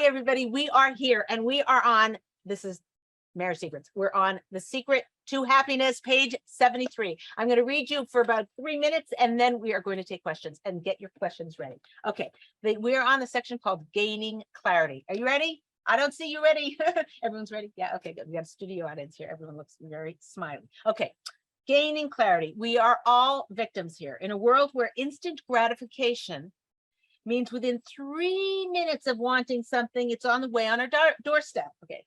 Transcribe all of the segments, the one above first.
Hi, everybody. We are here and we are on, this is Marriage Secrets. We're on The Secret to Happiness, page 73. I'm going to read you for about 3 minutes and then we are going to take questions and get your questions ready. Okay. We're on the section called Gaining Clarity. Are you ready? I don't see you ready. Everyone's ready? Yeah. Okay, good. We got a studio audience here. Everyone looks very smiley. Okay. Gaining clarity. We are all victims here in a world where instant gratification means within 3 minutes of wanting something, it's on the way on our doorstep. Okay.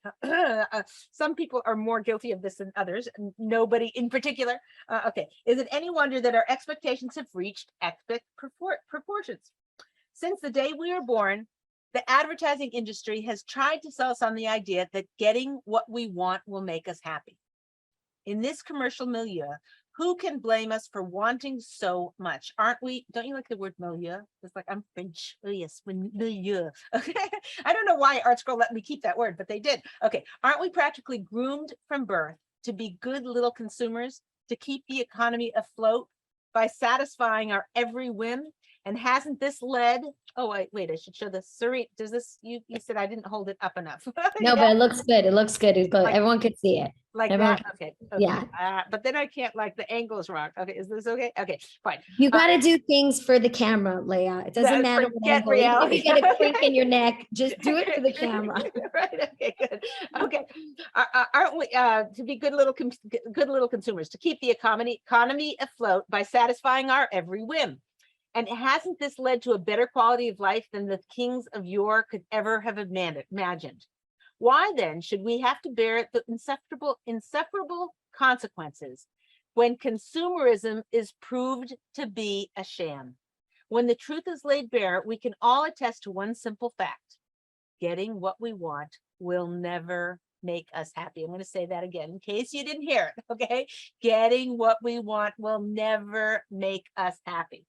Some people are more guilty of this than others. Nobody in particular. Okay. Is it any wonder that our expectations have reached epic proportions? Since the day we were born, the advertising industry has tried to sell us on the idea that getting what we want will make us happy. In this commercial milieu, who can blame us for wanting so much? Aren't we? Don't you like the word milieu? It's like, I'm French. Oh, yes, milieu. Okay. I don't know why Art Scroll let me keep that word, but they did. Okay. Aren't we practically groomed from birth to be good little consumers, to keep the economy afloat by satisfying our every whim? And hasn't this led? Oh, wait, I should show this. Sarit, does this, you said I didn't hold it up enough. No, Yeah. but it looks good. It looks good. It's good. Like, everyone can see it. Like everyone that. Okay. Yeah. But then I can't, like, the angle is wrong. Okay. Is this okay? Okay, fine. You got to do things for the camera, Leah. It doesn't matter what angle. Reality. Even if you get a crick in your neck, just do it for the camera. Right. Okay, good. Okay. Aren't we to be good little consumers, to keep the economy afloat by satisfying our every whim? And hasn't this led to a better quality of life than the kings of yore could ever have imagined? Why then should we have to bear the insufferable consequences when consumerism is proved to be a sham? When the truth is laid bare, we can all attest to one simple fact: getting what we want will never make us happy. I'm going to say that again in case you didn't hear it. Okay. Getting what we want will never make us happy.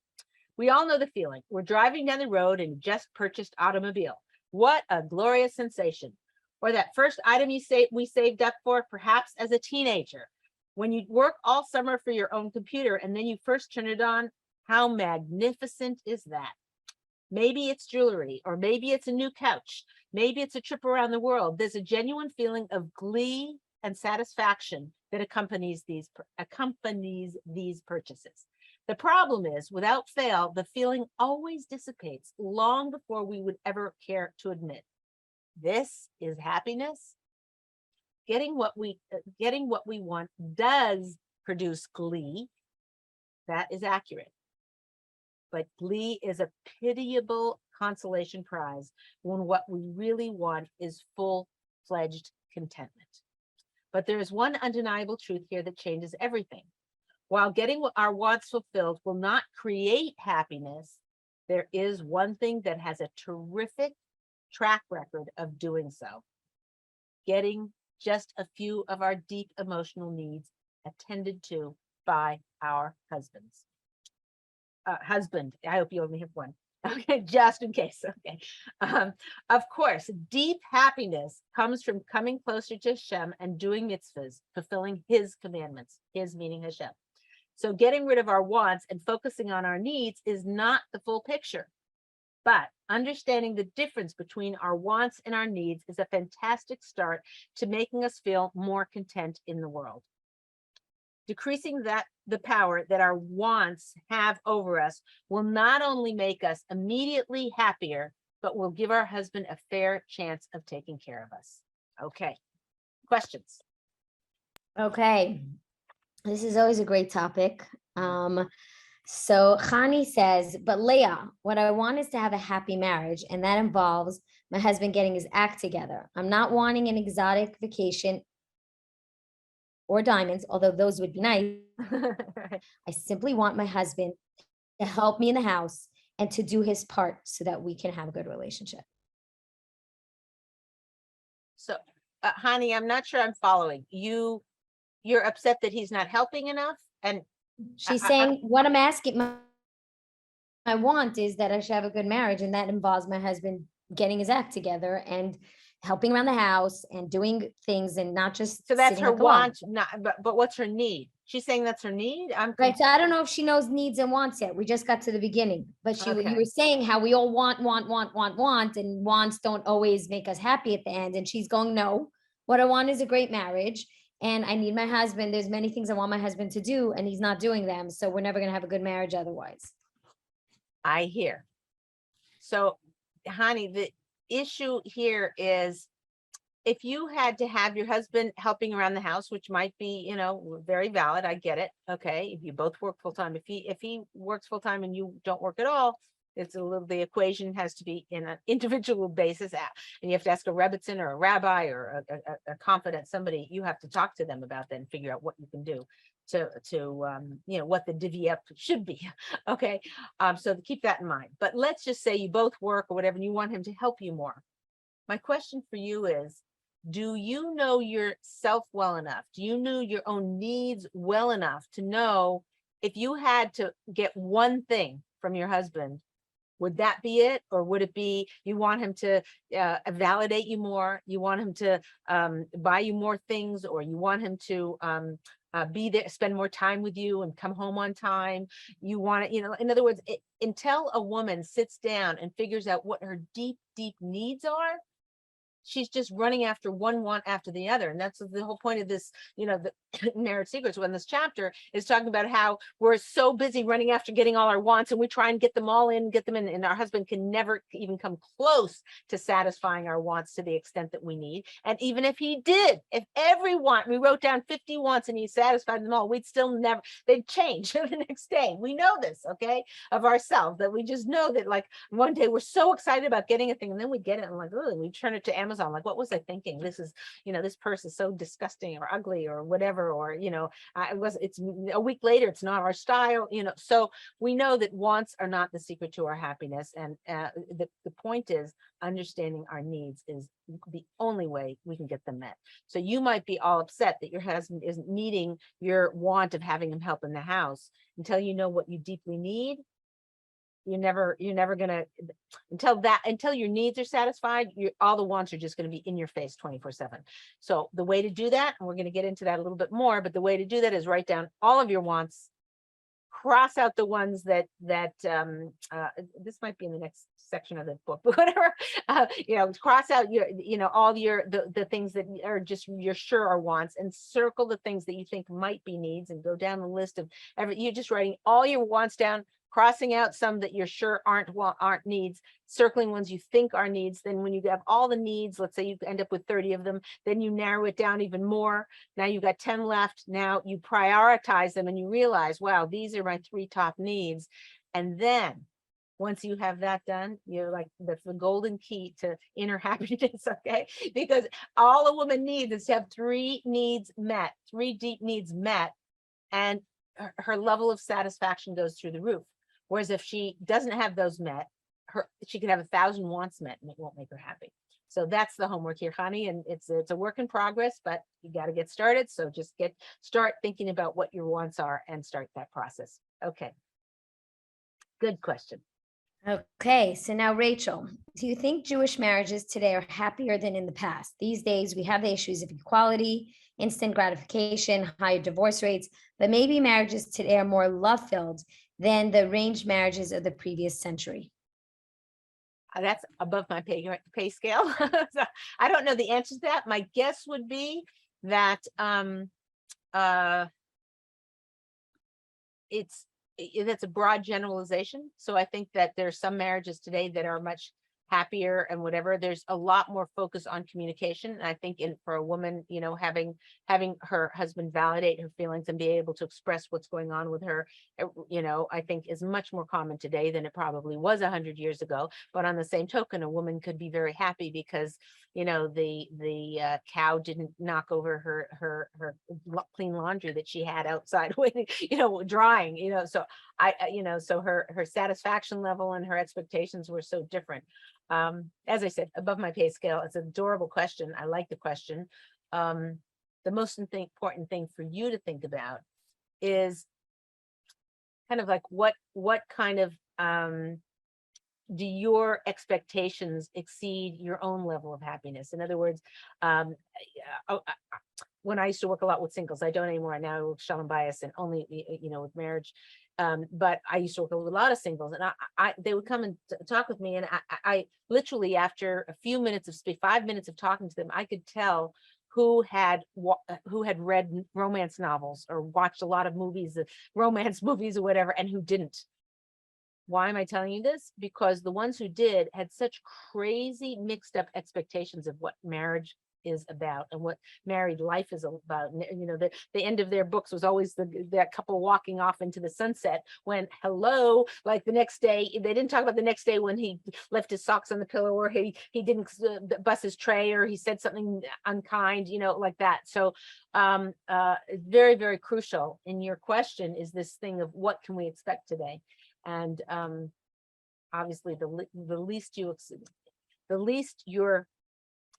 We all know the feeling. We're driving down the road and just purchased automobile. What a glorious sensation. Or that first item we saved up for, perhaps as a teenager. When you work all summer for your own computer and then you first turn it on, how magnificent is that? Maybe it's jewelry, or maybe it's a new couch. Maybe it's a trip around the world. There's a genuine feeling of glee and satisfaction that accompanies these purchases. The problem is, without fail, the feeling always dissipates long before we would ever care to admit. This is happiness. Getting what we want does produce glee. That is accurate. But glee is a pitiable consolation prize when what we really want is full-fledged contentment. But there is one undeniable truth here that changes everything. While getting our wants fulfilled will not create happiness, there is one thing that has a terrific track record of doing so: getting just a few of our deep emotional needs attended to by our husbands. Husband, I hope you only have one. Okay, just in case. Okay. Of course, deep happiness comes from coming closer to Hashem and doing mitzvahs, fulfilling his commandments, his meaning Hashem. So getting rid of our wants and focusing on our needs is not the full picture. But understanding the difference between our wants and our needs is a fantastic start to making us feel more content in the world. Decreasing the power that our wants have over us will not only make us immediately happier, but will give our husband a fair chance of taking care of us. Okay. Questions? Okay. This is always a great topic. So Khani says, but Leah, what I want is to have a happy marriage, and that involves my husband getting his act together. I'm not wanting an exotic vacation or diamonds, although those would be nice. I simply want my husband to help me in the house and to do his part so that we can have a good relationship. So, Hani, I'm not sure I'm following you. You're upset that he's not helping enough, and she's saying what I'm asking. I want is that I should have a good marriage, and that involves my husband getting his act together and helping around the house and doing things, and not just. So that's her want. Not, but what's her need? She's saying that's her need. Right. So I don't know if she knows needs and wants yet. We just got to the beginning, but you Okay. were saying how we all want, and wants don't always make us happy at the end. And she's going, no, what I want is a great marriage. And I need my husband. There's many things I want my husband to do, and he's not doing them. So we're never going to have a good marriage otherwise. I hear. So, honey, the issue here is if you had to have your husband helping around the house, which might be, you know, very valid, I get it. Okay, if you both work full time, if he works full time and you don't work at all, it's a little, the equation has to be in an individual basis, and you have to ask a rebbitzin or a rabbi or a confidant, somebody. You have to talk to them about that and figure out what you can do to you know, what the divvy up should be. Okay, so keep that in mind. But let's just say you both work or whatever, and you want him to help you more. My question for you is, do you know yourself well enough? Do you know your own needs well enough to know if you had to get one thing from your husband, would that be it? Or would it be you want him to validate you more? You want him to buy you more things, or you want him to be there, spend more time with you and come home on time? You want it, you know, in other words, until a woman sits down and figures out what her deep needs are, she's just running after one want after the other. And that's the whole point of this, you know, the Marriage Secrets, when this chapter is talking about how we're so busy running after getting all our wants, and we try and get them all in, get them in, and our husband can never even come close to satisfying our wants to the extent that we need. And even if he did, if every want, we wrote down 50 wants and he satisfied them all, we'd still never, they'd change the next day. We know this, okay, of ourselves, that we just know that, like, one day we're so excited about getting a thing, and then we get it and like, oh, we turn it to Amazon. Like, what was I thinking? This is, you know, this purse is so disgusting or ugly or whatever, or, you know, it's a week later, it's not our style, you know. So we know that wants are not the secret to our happiness. And the point is, understanding our needs is the only way we can get them met. So you might be all upset that your husband isn't meeting your want of having him help in the house. Until you know what you deeply need, you're never gonna, until your needs are satisfied, all the wants are just going to be in your face 24/7. So the way to do that, and we're going to get into that a little bit more, but the way to do that is write down all of your wants, cross out the ones that this might be in the next section of the book, but whatever, you know, cross out your, you know, all your the things that are just you're sure are wants, and circle the things that you think might be needs, and go down the list of you're just writing all your wants down, crossing out some that you're sure aren't needs, circling ones you think are needs. Then when you have all the needs, let's say you end up with 30 of them, then you narrow it down even more. Now you've got 10 left. Now you prioritize them and you realize, wow, these are my 3 top needs. And then once you have that done, you're like, that's the golden key to inner happiness, okay? Because all a woman needs is to have 3 needs met, 3 deep needs met, and her level of satisfaction goes through the roof. Whereas if she doesn't have those met, she could have 1,000 wants met and it won't make her happy. So that's the homework here, honey. And it's a work in progress, but you got to get started. So just start thinking about what your wants are and start that process. Okay. Good question. Okay, so now Rachel, do you think Jewish marriages today are happier than in the past? These days we have the issues of equality, instant gratification, higher divorce rates, but maybe marriages today are more love-filled than the arranged marriages of the previous century. That's above my pay scale. So I don't know the answer to that. My guess would be that that's a broad generalization. So I think that there's some marriages today that are much happier and whatever. There's a lot more focus on communication. And I think for a woman, you know, having her husband validate her feelings and be able to express what's going on with her, you know, I think is much more common today than it probably was 100 years ago. But on the same token, a woman could be very happy because, you know, the cow didn't knock over her clean laundry that she had outside waiting, you know, drying, you know. So you know, so her satisfaction level and her expectations were so different. As I said, above my pay scale. It's an adorable question. I like the question. The most important thing for you to think about is kind of like what kind of do your expectations exceed your own level of happiness? In other words, when I used to work a lot with singles. I don't anymore. Now I work shalom bias and only, with marriage. But I used to work with a lot of singles, and they would come and talk with me, and I literally, after a few minutes of 5 minutes of talking to them, I could tell who had read romance novels or watched a lot of movies, romance movies or whatever, and who didn't. Why am I telling you this? Because the ones who did had such crazy mixed up expectations of what marriage is about and what married life is about. The end of their books was always that couple walking off into the sunset, when hello, like the next day, they didn't talk about the next day when he left his socks on the pillow, or he didn't bust his tray, or he said something unkind, like that. So very, very crucial in your question is this thing of what can we expect today? And obviously the least you're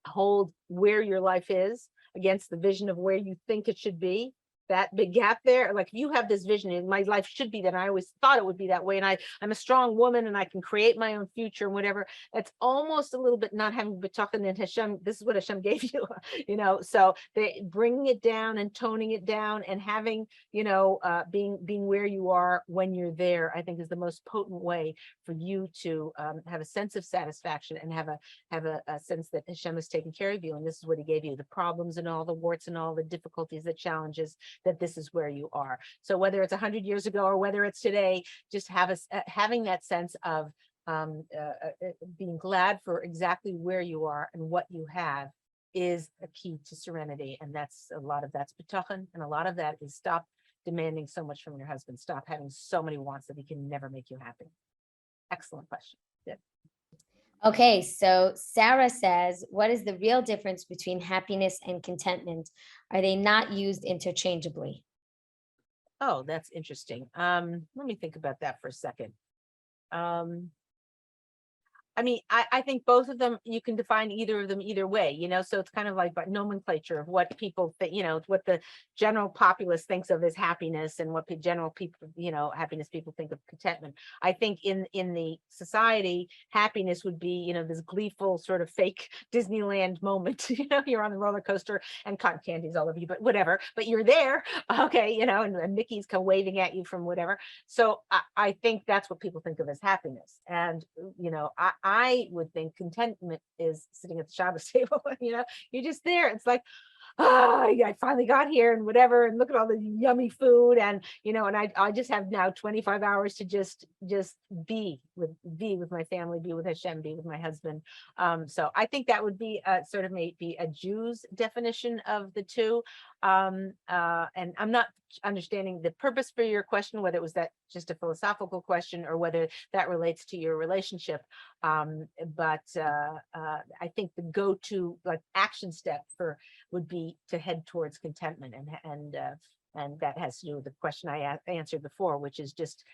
hold where your life is against the vision of where you think it should be, that big gap there. Like, if you have this vision and my life should be that, I always thought it would be that way, and I'm a strong woman and I can create my own future and whatever, that's almost a little bit not having betochen in Hashem. This is what Hashem gave you, so they bringing it down and toning it down and having, being where you are when you're there, I think is the most potent way for you to have a sense of satisfaction and have a sense that Hashem is taking care of you. And this is what he gave you, the problems and all the warts and all the difficulties, the challenges, that this is where you are. So whether it's 100 years ago or whether it's today, just having that sense of being glad for exactly where you are and what you have is a key to serenity. And a lot of that's betochen, and a lot of that is stop demanding so much from your husband. Stop having so many wants that he can never make you happy. Excellent question. Good. Okay, so Sarah says, what is the real difference between happiness and contentment? Are they not used interchangeably? Oh, that's interesting. Let me think about that for a second. I think both of them, you can define either of them either way, so it's kind of like nomenclature of what people think, what the general populace thinks of as happiness, and what general people, happiness people think of contentment. I think in the society, happiness would be, this gleeful sort of fake Disneyland moment, you're on the roller coaster and cotton candy's all over you, but whatever, but you're there, okay, and Mickey's come waving at you from whatever. So I think that's what people think of as happiness. And, I would think contentment is sitting at the Shabbos table, you're just there. It's like, I finally got here and whatever, and look at all the yummy food, and and I just have now 25 hours to just be with my family, be with Hashem, be with my husband. So I think that would be sort of maybe a Jew's definition of the two. And I'm not understanding the purpose for your question, whether it was that just a philosophical question or whether that relates to your relationship. But I think the go-to action step would be to head towards contentment, and that has to do with the question I answered before, which is just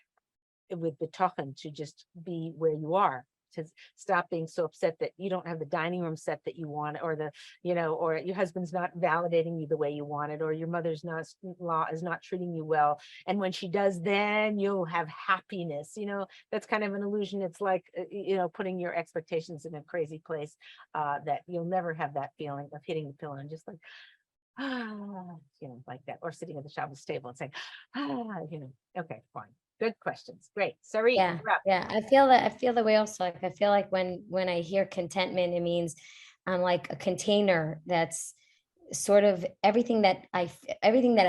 with the tochen, to just be where you are, to stop being so upset that you don't have the dining room set that you want, or or your husband's not validating you the way you want it, or your mother-in-law is not treating you well. And when she does, then you'll have happiness. That's kind of an illusion. It's like, putting your expectations in a crazy place, that you'll never have that feeling of hitting the pillow and just like, like that, or sitting at the Shabbos table and saying, okay, fine. Good questions. Great. Sorry. Yeah. I feel the way also. Like, I feel like when I hear contentment, it means I'm like a container that's sort of everything that I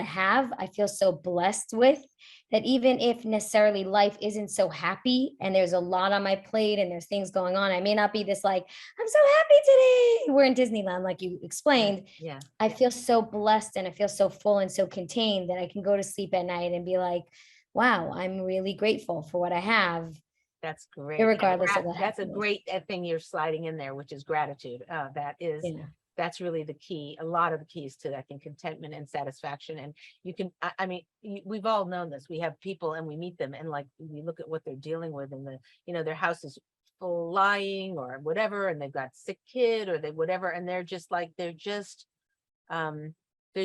have, I feel so blessed with, that even if necessarily life isn't so happy and there's a lot on my plate and there's things going on, I may not be this like, I'm so happy today, we're in Disneyland, like you explained. Yeah. I feel so blessed and I feel so full and so contained that I can go to sleep at night and be like, wow, I'm really grateful for what I have. That's great. Regardless of the that's a happiness. great thing you're sliding in there, which is gratitude. That's really the key. A lot of the keys to, I think, contentment and satisfaction. And you can, we've all known this. We have people and we meet them, and like we look at what they're dealing with, and their house is flying or whatever, and they've got sick kid or whatever, and they're just they're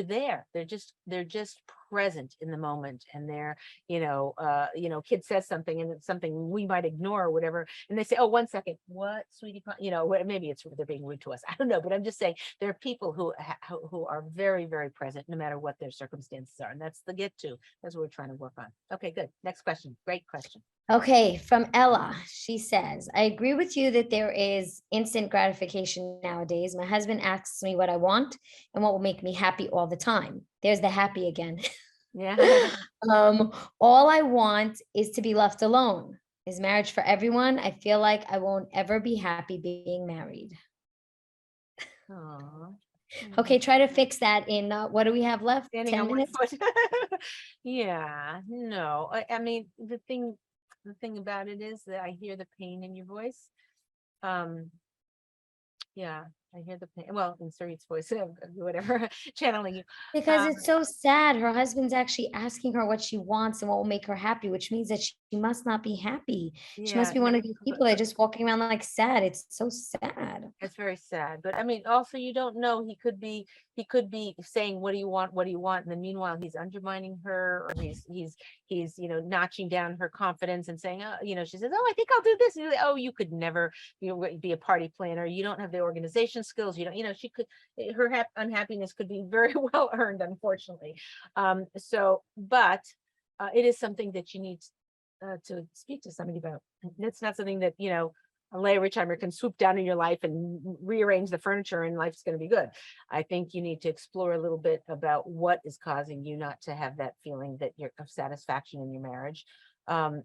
there. They're just present in the moment, and they're, kid says something and it's something we might ignore or whatever, and they say, oh, 1 second, what, sweetie maybe it's they're being rude to us, I don't know, but I'm just saying there are people who are very, very present no matter what their circumstances are, and that's the get to. That's what we're trying to work on. Okay, good. Next question. Great question. Okay, from Ella, she says, I agree with you that there is instant gratification nowadays. My husband asks me what I want and what will make me happy all the time. There's the happy again. Yeah. All I want is to be left alone. Is marriage for everyone? I feel like I won't ever be happy being married. Aw. Okay, try to fix that in, what do we have left? Standing 10 on one minutes? foot. Yeah, no, I mean, the thing about it is that I hear the pain in your voice. Yeah, I hear the pain. Well, in Sarit's voice, whatever, channeling you. Because it's so sad. Her husband's actually asking her what she wants and what will make her happy, which means that she must not be happy. She must Yeah, be one of these people that are just walking around like sad. It's so sad. it's very sad, but I mean, also you don't know. He could be saying, "What do you want? What do you want?" And then meanwhile, he's undermining her, or he's notching down her confidence and saying, "Oh, she says, oh, I think I'll do this." And you're like, oh, you could never, be a party planner. You don't have the organization skills. You don't, she could, her unhappiness could be very well earned, unfortunately. But it is something that you need to speak to somebody about. It's not something that a Leah Richheimer can swoop down in your life and rearrange the furniture and life's going to be good. I think you need to explore a little bit about what is causing you not to have that feeling that you're of satisfaction in your marriage.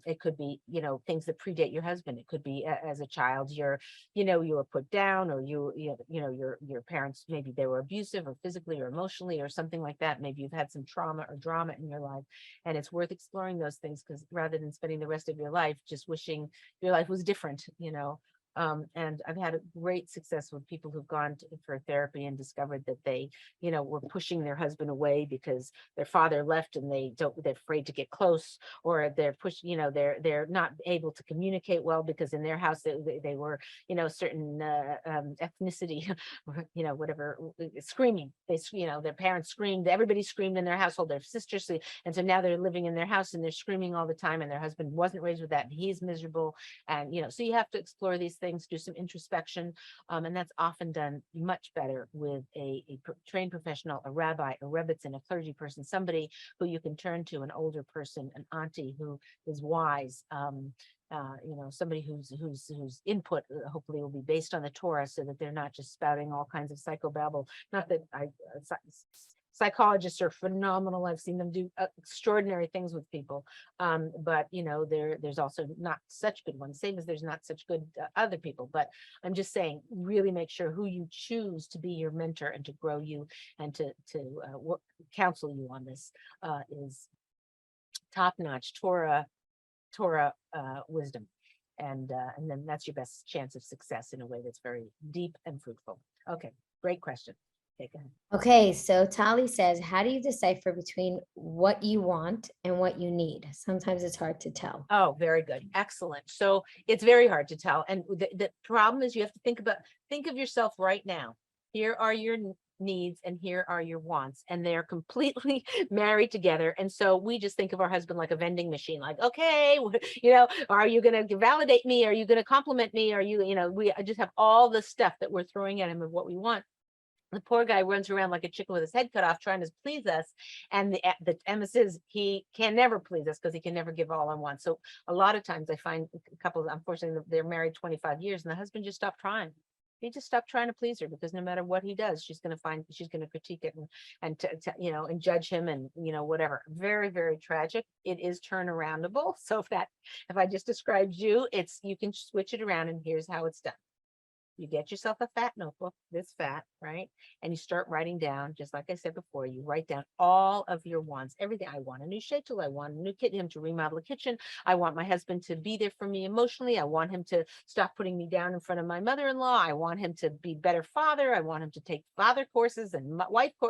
It could be, things that predate your husband. It could be as a child, you were put down, or your parents, maybe they were abusive or physically or emotionally or something like that. Maybe you've had some trauma or drama in your life, and it's worth exploring those things, because rather than spending the rest of your life just wishing your life was different. And I've had a great success with people who've gone for therapy and discovered that they, were pushing their husband away because their father left and they're afraid to get close, or they're they're not able to communicate well because in their house they were, certain ethnicity, whatever, screaming. Their parents screamed, everybody screamed in their household, their sisters, and so now they're living in their house and they're screaming all the time, and their husband wasn't raised with that, and he's miserable. And so you have to explore these things, do some introspection, and that's often done much better with a trained professional, a rabbi, a rebbitzin, a clergy person, somebody who you can turn to, an older person, an auntie who is wise, somebody whose input hopefully will be based on the Torah, so that they're not just spouting all kinds of psychobabble. Not that psychologists are phenomenal. I've seen them do extraordinary things with people. But there's also not such good ones, same as there's not such good other people. But I'm just saying, really make sure who you choose to be your mentor and to grow you and to counsel you on this is top-notch Torah wisdom. And then that's your best chance of success in a way that's very deep and fruitful. Okay, great question. Okay, go ahead. Okay, so Tali says, how do you decipher between what you want and what you need? Sometimes it's hard to tell. Oh, very good. Excellent. So it's very hard to tell. And the problem is you have to think of yourself right now. Here are your needs and here are your wants, and they're completely married together. And so we just think of our husband like a vending machine, like, okay, are you going to validate me? Are you going to compliment me? Are you, we just have all the stuff that we're throwing at him of what we want. The poor guy runs around like a chicken with his head cut off trying to please us. And the MS is he can never please us because he can never give all I want. So a lot of times I find couples, unfortunately, they're married 25 years and the husband just stopped trying. He just stopped trying to please her, because no matter what he does, she's going to critique it and judge him and whatever. Very, very tragic. It is turnaroundable. So if I just described you can switch it around, and here's how it's done. You get yourself a fat notebook, this fat, right? And you start writing down, just like I said before, you write down all of your wants, everything. I want a new sheitel. I want a new kit, him to remodel the kitchen. I want my husband to be there for me emotionally. I want him to stop putting me down in front of my mother-in-law. I want him to be better father. I want him to take father courses and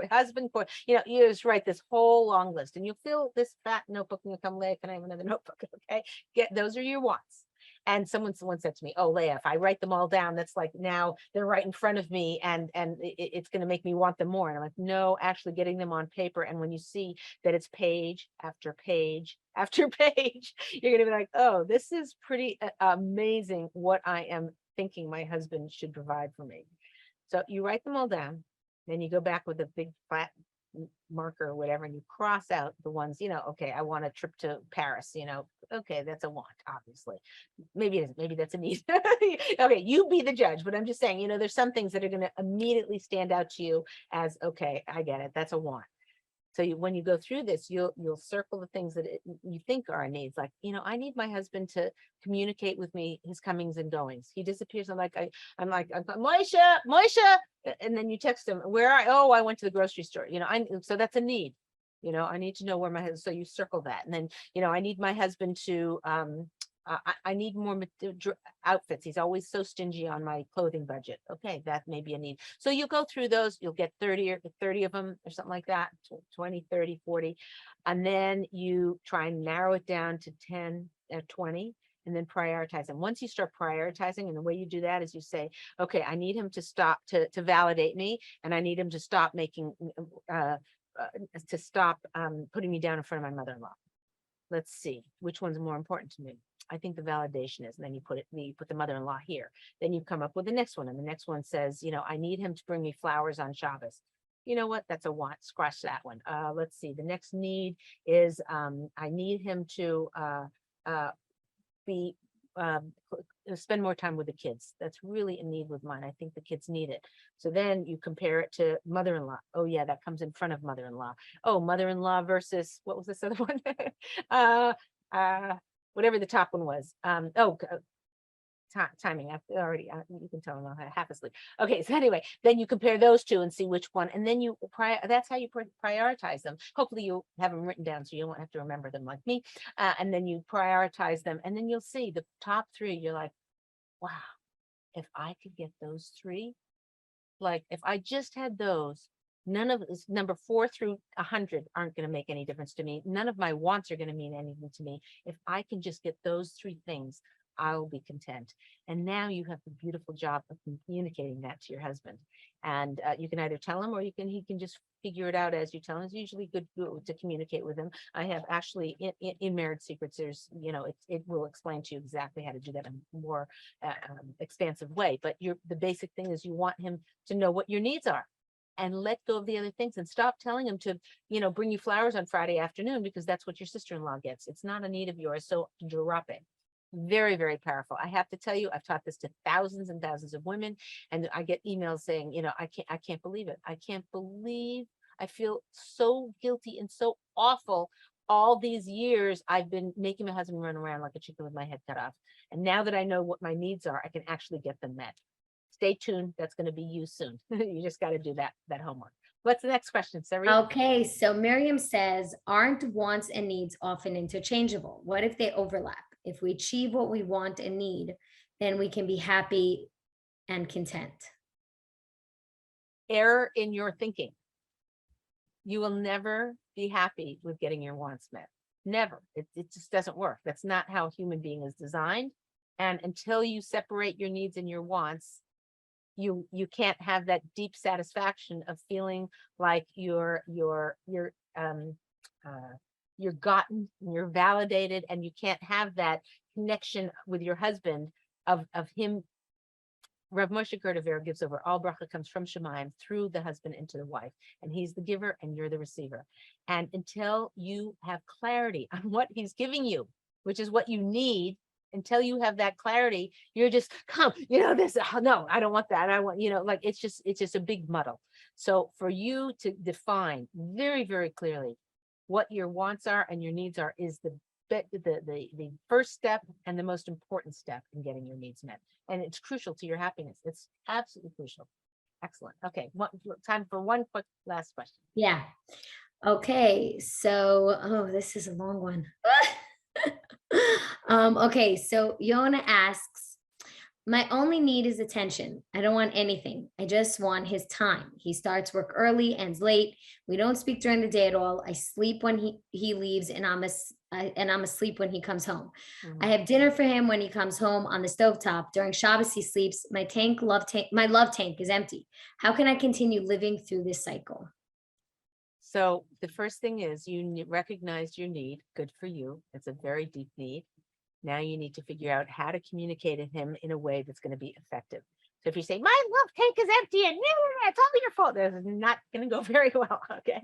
husband course. You just write this whole long list, and you'll fill this fat notebook and you'll come, Leah, can I have another notebook? Okay. Those are your wants. And someone said to me, "Oh, Leah, if I write them all down, that's like now they're right in front of me, and it's going to make me want them more." And I'm like, "No, actually, getting them on paper, and when you see that it's page after page after page, you're going to be like, oh, this is pretty amazing what I am thinking my husband should provide for me." So you write them all down, then you go back with a big flat marker or whatever, and you cross out the ones, okay, I want a trip to Paris, okay, that's a want, obviously. Maybe it isn't, maybe that's a need. Okay, you be the judge, but I'm just saying, there's some things that are going to immediately stand out to you as, okay, I get it, that's a want. So when you go through this, you'll circle the things that you think are needs. Like, I need my husband to communicate with me his comings and goings. He disappears. I'm like, Moisha, and then you text him, where are I? Oh, I went to the grocery store. So that's a need. I need to know where my husband. So you circle that, and then I need my husband to I need more outfits. He's always so stingy on my clothing budget. Okay, that may be a need. So you go through those, you'll get 30 of them or something like that, 20, 30, 40. And then you try and narrow it down to 10 or 20 and then prioritize them. Once you start prioritizing, and the way you do that is you say, okay, I need him to stop to validate me, and I need him to stop making, putting me down in front of my mother-in-law. Let's see, which one's more important to me? I think the validation is, and then you put the mother-in-law here. Then you come up with the next one, and the next one says, I need him to bring me flowers on Shabbos. You know what? That's a want. Scratch that one. Let's see. The next need is I need him to be spend more time with the kids. That's really a need with mine. I think the kids need it. So then you compare it to mother-in-law. Oh yeah, that comes in front of mother-in-law. Oh, mother-in-law versus what was this other one? Whatever the top one was. Timing. I've already, you can tell I'm half asleep. Okay, so anyway, then you compare those two and see which one, and then that's how you prioritize them. Hopefully you have them written down so you won't have to remember them like me. And then you prioritize them, and then you'll see the top three. You're like, wow, if I could get those three, like if I just had those, none of this number 4 through 100 aren't going to make any difference to me. None of my wants are going to mean anything to me. If I can just get those 3 things, I'll be content. And now you have the beautiful job of communicating that to your husband. And you can either tell him, or he can just figure it out as you tell him. It's usually good to communicate with him. I have actually in Marriage Secrets, there's, it will explain to you exactly how to do that in a more expansive way. But the basic thing is you want him to know what your needs are, and let go of the other things, and stop telling him to, bring you flowers on Friday afternoon because that's what your sister-in-law gets. It's not a need of yours. So drop it. Very, very powerful. I have to tell you, I've taught this to thousands and thousands of women, and I get emails saying, I can't believe it. I can't believe, I feel so guilty and so awful. All these years I've been making my husband run around like a chicken with my head cut off. And now that I know what my needs are, I can actually get them met. Stay tuned. That's going to be you soon. You just got to do that homework. What's the next question, Sari? Okay, so Miriam says, aren't wants and needs often interchangeable? What if they overlap? If we achieve what we want and need, then we can be happy and content. Error in your thinking. You will never be happy with getting your wants met. Never. It just doesn't work. That's not how a human being is designed. And until you separate your needs and your wants, you can't have that deep satisfaction of feeling like you're gotten, you're validated, and you can't have that connection with your husband of him. Rav Moshe Gerdever gives over all bracha comes from Shemayim through the husband into the wife, and he's the giver and you're the receiver. And until you have clarity on what he's giving you, which is what you need, until you have that clarity, you're just this. Oh, no, I don't want that. I want, like it's just a big muddle. So for you to define very, very clearly what your wants are and your needs are is the first step and the most important step in getting your needs met. And it's crucial to your happiness. It's absolutely crucial. Excellent. Okay. Time for one quick last question. Yeah. Okay. So, this is a long one. Okay. So Yona asks, my only need is attention. I don't want anything. I just want his time. He starts work early, ends late. We don't speak during the day at all. I sleep when he leaves, and I'm and I'm asleep when he comes home. Mhm. I have dinner for him when he comes home on the stovetop. During Shabbos, he sleeps. My love tank is empty. How can I continue living through this cycle? So the first thing is recognized your need. Good for you. It's a very deep need. Now you need to figure out how to communicate to him in a way that's going to be effective. So if you say, my love tank is empty and it's all your fault, that's not going to go very well. Okay.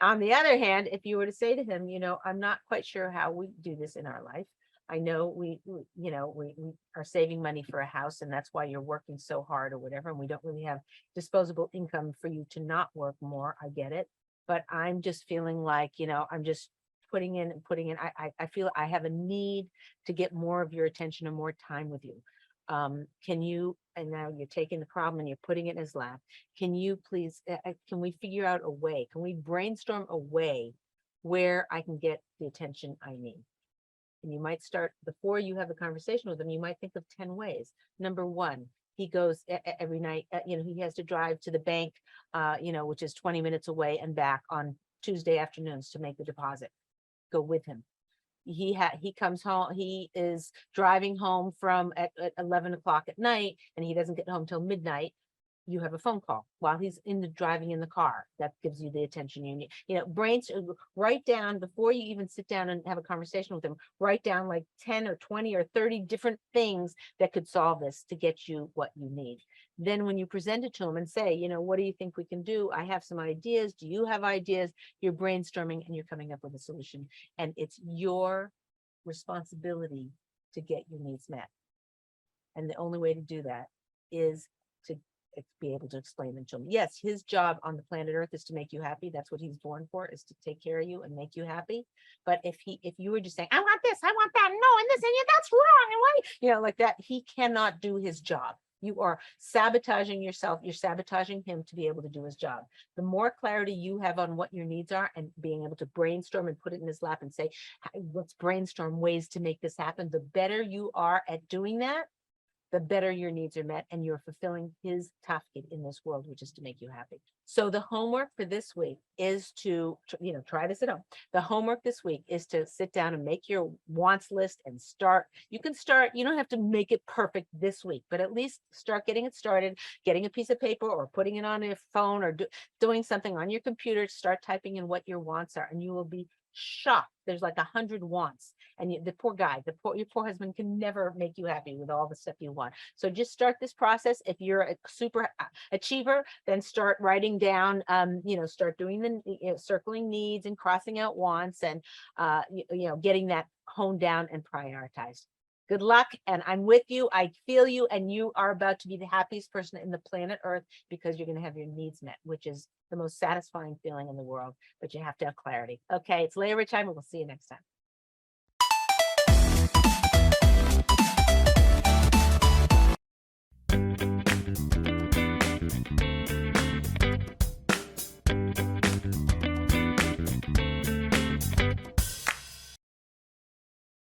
On the other hand, if you were to say to him, I'm not quite sure how we do this in our life. I know we are saving money for a house and that's why you're working so hard or whatever. And we don't really have disposable income for you to not work more. I get it. But I'm just feeling like, I'm just putting in and putting in. I feel I have a need to get more of your attention and more time with you. Can you, and now you're taking the problem and you're putting it in his lap. Can you please, can we figure out a way? Can we brainstorm a way where I can get the attention I need? And you might start before you have the conversation with him, you might think of 10 ways. Number one, he goes every night, he has to drive to the bank, which is 20 minutes away and back on Tuesday afternoons to make the deposit. Go with him. He comes home, he is driving home from at 11 o'clock at night and he doesn't get home till midnight. You have a phone call while he's driving in the car. That gives you the attention you need. Write down before you even sit down and have a conversation with him, write down like 10 or 20 or 30 different things that could solve this to get you what you need. Then when you present it to him and say, what do you think we can do? I have some ideas. Do you have ideas? You're brainstorming and you're coming up with a solution. And it's your responsibility to get your needs met. And the only way to do that is to be able to explain them to him. Yes, his job on the planet Earth is to make you happy. That's what he's born for, is to take care of you and make you happy. But if you were just saying, I want this, I want that, no, and this, and yeah, that's wrong, and why, like that, he cannot do his job. You are sabotaging yourself. You're sabotaging him to be able to do his job. The more clarity you have on what your needs are and being able to brainstorm and put it in his lap and say, let's brainstorm ways to make this happen, the better you are at doing that, the better your needs are met and you're fulfilling his tafkid in this world, which is to make you happy. So the homework for this week is to, try this at home. The homework this week is to sit down and make your wants list and start. You can start, you don't have to make it perfect this week, but at least start getting it started, getting a piece of paper or putting it on your phone or doing something on your computer, start typing in what your wants are, and you will be shocked. There's like 100 wants, and the poor guy, your poor husband can never make you happy with all the stuff you want. So just start this process. If you're a super achiever, then start writing down, start doing the circling needs and crossing out wants, and getting that honed down and prioritized. Good luck, and I'm with you. I feel you, and you are about to be the happiest person in the planet Earth because you're going to have your needs met, which is the most satisfying feeling in the world, but you have to have clarity. Okay, it's Leah Richheimer. We'll see you next time.